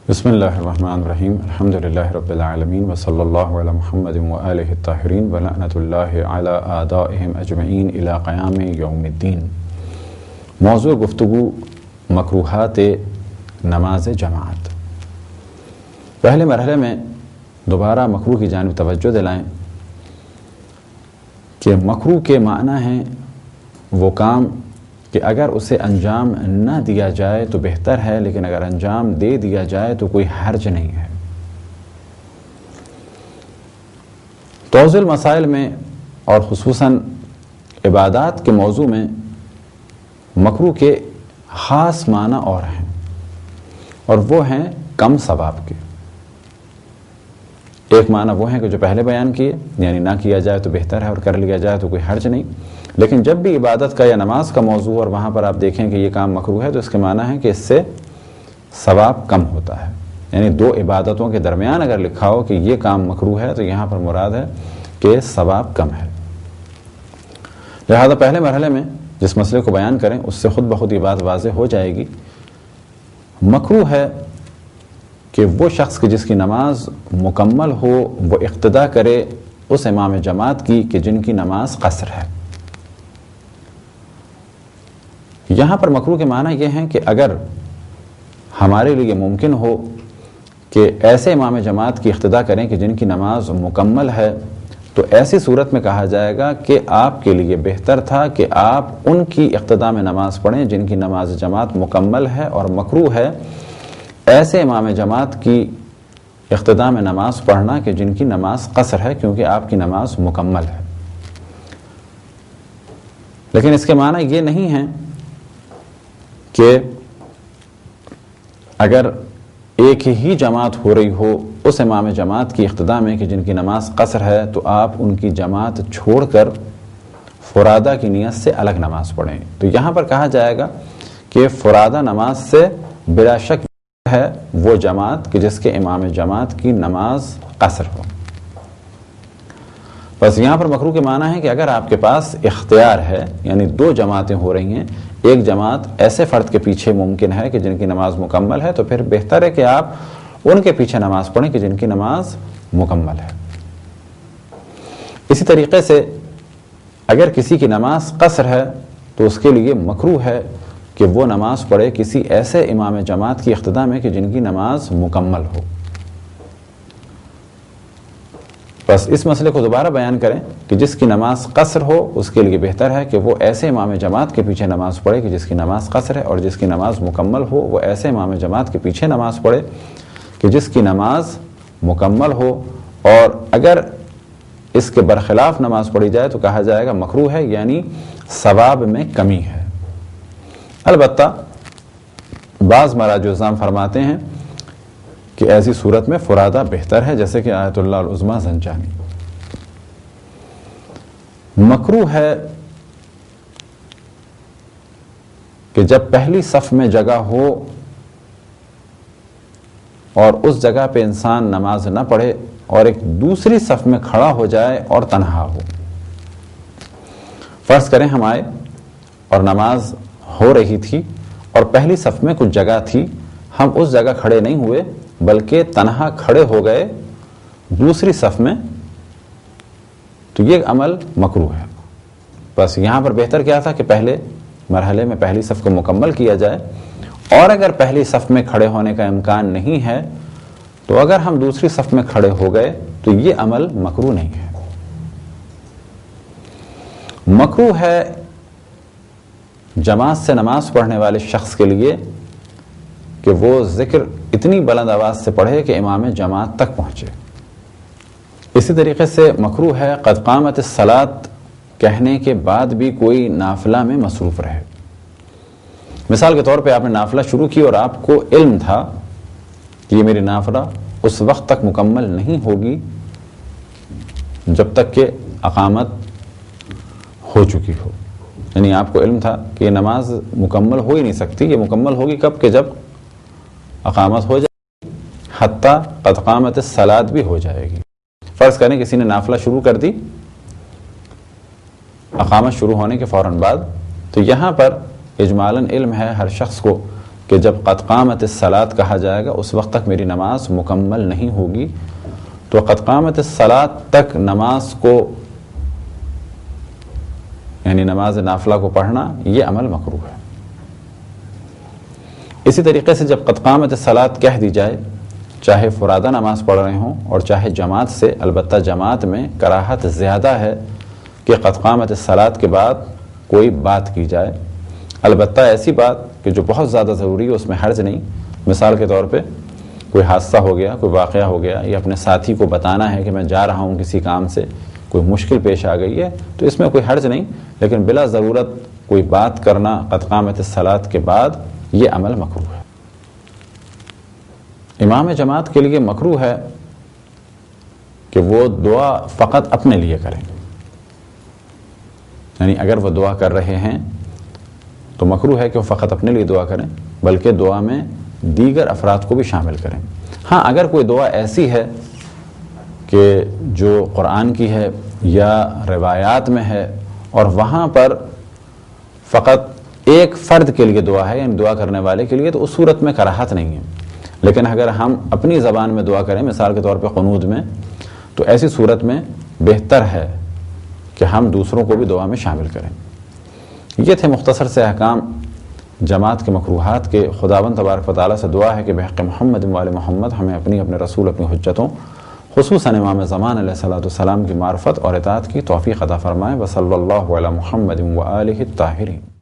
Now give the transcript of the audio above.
بسم اللہ الرحمن الرحیم الحمدللہ رب العالمین وصلی اللہ علی محمد وآلہ الطاہرین ولعنۃ اللہ علی اعدائہم اجمعین الی قیام یوم الدین۔ موضوع گفتگو مکروہات نماز جماعت۔ پہلے مرحلے میں دوبارہ مکروہ کی جانب توجہ دلائیں کہ مکروہ کے معنی ہیں وہ کام کہ اگر اسے انجام نہ دیا جائے تو بہتر ہے، لیکن اگر انجام دے دیا جائے تو کوئی حرج نہیں ہے۔ توضیح المسائل میں اور خصوصاً عبادات کے موضوع میں مکروہ کے خاص معنی اور ہیں، اور وہ ہیں کم ثواب کے۔ ایک معنی وہ ہیں کہ جو پہلے بیان کیے، یعنی نہ کیا جائے تو بہتر ہے اور کر لیا جائے تو کوئی حرج نہیں۔ لیکن جب بھی عبادت کا یا نماز کا موضوع اور وہاں پر آپ دیکھیں کہ یہ کام مکروہ ہے تو اس کے معنی ہے کہ اس سے ثواب کم ہوتا ہے، یعنی دو عبادتوں کے درمیان اگر لکھا ہو کہ یہ کام مکروہ ہے تو یہاں پر مراد ہے کہ ثواب کم ہے۔ لہذا پہلے مرحلے میں جس مسئلے کو بیان کریں اس سے خود بخود یہ بات واضح ہو جائے گی۔ مکروہ ہے کہ وہ شخص کی جس کی نماز مکمل ہو وہ اقتدا کرے اس امام جماعت کی کہ جن کی نماز قصر ہے۔ یہاں پر مکروہ کے معنی یہ ہیں کہ اگر ہمارے لیے ممکن ہو کہ ایسے امام جماعت کی اقتدا کریں کہ جن کی نماز مکمل ہے تو ایسی صورت میں کہا جائے گا کہ آپ کے لیے بہتر تھا کہ آپ ان کی اقتدا میں نماز پڑھیں جن کی نماز جماعت مکمل ہے، اور مکروہ ہے ایسے امام جماعت کی اقتدا میں نماز پڑھنا کہ جن کی نماز قصر ہے، کیونکہ آپ کی نماز مکمل ہے۔ لیکن اس کے معنی یہ نہیں ہے کہ اگر ایک ہی جماعت ہو رہی ہو اس امام جماعت کی اقتدا میں کہ جن کی نماز قصر ہے تو آپ ان کی جماعت چھوڑ کر فرادہ کی نیت سے الگ نماز پڑھیں۔ تو یہاں پر کہا جائے گا کہ فرادہ نماز سے بلا شک ہے وہ جماعت کہ جس کے امام جماعت کی نماز قصر ہو۔ بس یہاں پر مکروہ کے معنی ہے کہ اگر آپ کے پاس اختیار ہے، یعنی دو جماعتیں ہو رہی ہیں، ایک جماعت ایسے فرد کے پیچھے ممکن ہے کہ جن کی نماز مکمل ہے، تو پھر بہتر ہے کہ آپ ان کے پیچھے نماز پڑھیں کہ جن کی نماز مکمل ہے۔ اسی طریقے سے اگر کسی کی نماز قصر ہے تو اس کے لیے مکروہ ہے کہ وہ نماز پڑھے کسی ایسے امام جماعت کی اقتدا میں کہ جن کی نماز مکمل ہو۔ بس اس مسئلے کو دوبارہ بیان کریں کہ جس کی نماز قصر ہو اس کے لیے بہتر ہے کہ وہ ایسے امام جماعت کے پیچھے نماز پڑھے کہ جس کی نماز قصر ہے، اور جس کی نماز مکمل ہو وہ ایسے امام جماعت کے پیچھے نماز پڑھے کہ جس کی نماز مکمل ہو، اور اگر اس کے برخلاف نماز پڑھی جائے تو کہا جائے گا مکروہ ہے، یعنی ثواب میں کمی ہے۔ البتہ بعض مراجع الزام فرماتے ہیں کہ ایسی صورت میں فرادہ بہتر ہے، جیسے کہ آیت اللہ العظمیٰ زنجانی۔ مکروہ ہے کہ جب پہلی صف میں جگہ ہو اور اس جگہ پہ انسان نماز نہ پڑھے اور ایک دوسری صف میں کھڑا ہو جائے اور تنہا ہو۔ فرض کریں ہم آئے اور نماز ہو رہی تھی اور پہلی صف میں کچھ جگہ تھی، ہم اس جگہ کھڑے نہیں ہوئے بلکہ تنہا کھڑے ہو گئے دوسری صف میں، تو یہ عمل مکروہ ہے۔ بس یہاں پر بہتر کیا تھا کہ پہلے مرحلے میں پہلی صف کو مکمل کیا جائے، اور اگر پہلی صف میں کھڑے ہونے کا امکان نہیں ہے تو اگر ہم دوسری صف میں کھڑے ہو گئے تو یہ عمل مکروہ نہیں ہے۔ مکروہ ہے جماعت سے نماز پڑھنے والے شخص کے لیے کہ وہ ذکر اتنی بلند آواز سے پڑھے کہ امام جماعت تک پہنچے۔ اسی طریقے سے مکروہ ہے قد قامت الصلاۃ کہنے کے بعد بھی کوئی نافلہ میں مصروف رہے۔ مثال کے طور پہ آپ نے نافلہ شروع کی اور آپ کو علم تھا کہ یہ میری نافلہ اس وقت تک مکمل نہیں ہوگی جب تک کہ اقامت ہو چکی ہو، یعنی آپ کو علم تھا کہ یہ نماز مکمل ہو ہی نہیں سکتی، یہ مکمل ہوگی کب کہ جب اقامت ہو جائے گی، حتیٰ قد قامت الصلاۃ بھی ہو جائے گی۔ فرض کریں کسی نے نافلہ شروع کر دی اقامت شروع ہونے کے فوراً بعد، تو یہاں پر اجمالاً علم ہے ہر شخص کو کہ جب قد قامت الصلاۃ کہا جائے گا اس وقت تک میری نماز مکمل نہیں ہوگی، تو قد قامت الصلاۃ تک نماز کو یعنی نماز نافلہ کو پڑھنا یہ عمل مکروہ ہے۔ اسی طریقے سے جب قد قامت الصلاۃ کہہ دی جائے، چاہے فرادہ نماز پڑھ رہے ہوں اور چاہے جماعت سے، البتہ جماعت میں کراہت زیادہ ہے کہ قد قامت الصلاۃ کے بعد کوئی بات کی جائے، البتہ ایسی بات کہ جو بہت زیادہ ضروری ہے اس میں حرج نہیں۔ مثال کے طور پہ کوئی حادثہ ہو گیا، کوئی واقعہ ہو گیا، یا اپنے ساتھی کو بتانا ہے کہ میں جا رہا ہوں کسی کام سے، کوئی مشکل پیش آ گئی ہے، تو اس میں کوئی حرج نہیں، لیکن بلا ضرورت کوئی بات کرنا قد قامت الصلاۃ کے بعد یہ عمل مکروہ ہے۔ امام جماعت کے لیے مکروہ ہے کہ وہ دعا فقط اپنے لیے کریں، یعنی اگر وہ دعا کر رہے ہیں تو مکروہ ہے کہ وہ فقط اپنے لیے دعا کریں، بلکہ دعا میں دیگر افراد کو بھی شامل کریں۔ ہاں اگر کوئی دعا ایسی ہے کہ جو قرآن کی ہے یا روایات میں ہے اور وہاں پر فقط ایک فرد کے لیے دعا ہے، یعنی دعا کرنے والے کے لیے، تو اس صورت میں کراہت نہیں ہے۔ لیکن اگر ہم اپنی زبان میں دعا کریں، مثال کے طور پہ قنوت میں، تو ایسی صورت میں بہتر ہے کہ ہم دوسروں کو بھی دعا میں شامل کریں۔ یہ تھے مختصر سے احکام جماعت کے مکروہات کے۔ خداوند تبارک و تعالیٰ سے دعا ہے کہ بحق محمد و آل محمد ہمیں اپنے رسول، اپنی حجتوں، خصوصاً امام زمان علیہ السلام کی معرفت اور اطاعت کی توفیق عطا فرمائے۔ وصلی اللہ علی محمد و آلہ الطاہرین۔